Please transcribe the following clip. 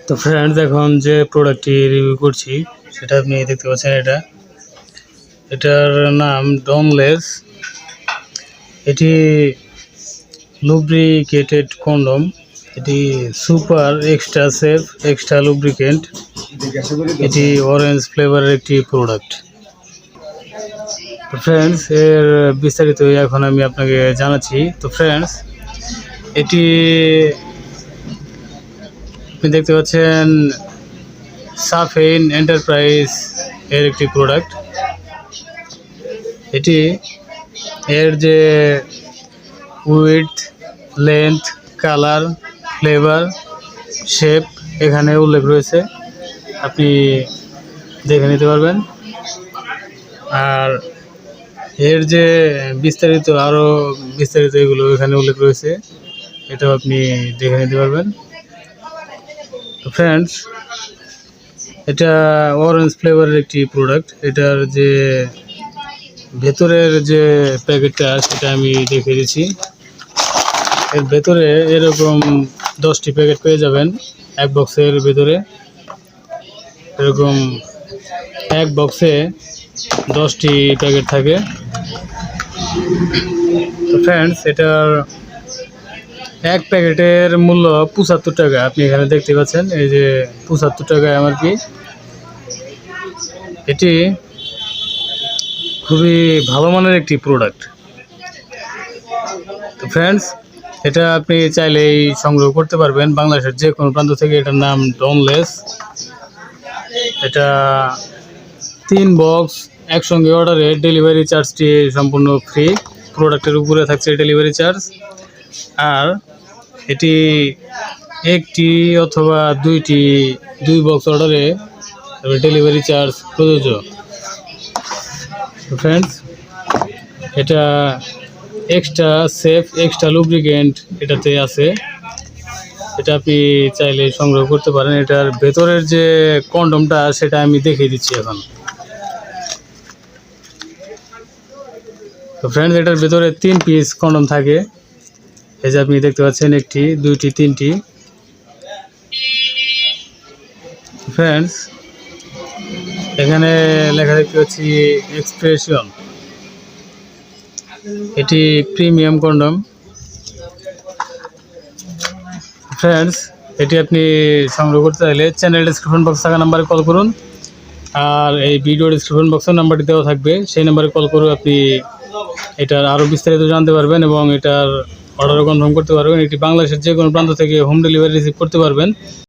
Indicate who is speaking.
Speaker 1: তো ফ্রেন্ডস, এখন যে প্রোডাক্টটি রিভিউ করছি সেটা আপনি দেখতে পাচ্ছেন। এটার নাম ডনলেস। এটি লুব্রিকেটেড কন্ডম। এটি super extra safe extra lubricant. এটি অরেঞ্জ ফ্লেভারের একটি প্রোডাক্ট। তো ফ্রেন্ডস, এর বিস্তারিত এখন আমি আপনাকে জানাচ্ছি। তো ফ্রেন্ডস, এটি আপনি দেখতে পাচ্ছেন সাফেইন এন্টারপ্রাইজ এর একটি প্রোডাক্ট। এর যে width, length, colour, flavour, shape এখানে উল্লেখ রয়েছে, আপনি দেখে নিতে পারবেন। আর এর যে আরও বিস্তারিত এগুলো এখানে উল্লেখ রয়েছে, এটাও আপনি দেখে নিতে পারবেন। তো ফ্রেন্ডস, এটা অরেঞ্জ ফ্লেভারের একটি প্রোডাক্ট। এটার যে ভেতরের যে প্যাকেটটা সেটা আমি দেখে দিচ্ছি। এর ভেতরে এরকম 10টি প্যাকেট পেয়ে যাবেন এক বক্সের ভেতরে। এরকম এক বক্সে 10টি প্যাকেট থাকে। তো ফ্রেন্ডস, এটার এক প্যাকেটের মূল্য 75 টাকা। আপনি এখানে দেখতে পাচ্ছেন, এই যে 75 টাকায় এমআরপি। এটি খুবই ভালো মানের একটি প্রোডাক্ট। তো ফ্রেন্ডস, এটা আপনি চাইলেই সংগ্রহ করতে পারবেন বাংলাদেশের যে কোনো প্রান্ত থেকে। এটার নাম ডনলেস। এটা 3 বক্স একসঙ্গে অর্ডারে ডেলিভারি চার্জটি সম্পূর্ণ ফ্রি। প্রোডাক্টের উপরে থাকছে ডেলিভারি চার্জ। আর এটি একটি অথবা 2 বক্স অর্ডারে ডেলিভারি চার্জ প্রযোজ্য। ফ্রেন্ডস, এটা এক্সট্রা সেফ এক্সট্রা লুব্রিকেন্ট এটাতে আছে। এটা আপনি চাইলে সংগ্রহ করতে পারেন। এটার ভেতরের যে কন্ডমটা সেটা আমি দেখিয়ে দিচ্ছি এখন। তো ফ্রেন্ডস, এটার ভেতরে 3 পিস কন্ডম থাকে। এই যে আপনি দেখতে পাচ্ছেন, 1টি 2টি 3টি। ফ্রেন্ডস, এখানে লেখা দেখতে পাচ্ছি এক্সপ্রেশন। এটি প্রিমিয়াম কন্ডম। ফ্রেন্ডস, এটি আপনি সংগ্রহ করতে চাইলে চ্যানেল ডিসক্রিপশন বক্স থাকা নাম্বারে কল করুন। আর এই ভিডিও ডিসক্রিপশন বক্সের নাম্বারটি দেওয়া থাকবে, সেই নাম্বারে কল করে আপনি এটার আরও বিস্তারিত জানতে পারবেন এবং এটার অর্ডারও কনফার্ম করতে পারবেন। এটি বাংলাদেশের যে কোনো প্রান্ত থেকে হোম ডেলিভারি রিসিভ করতে পারবেন।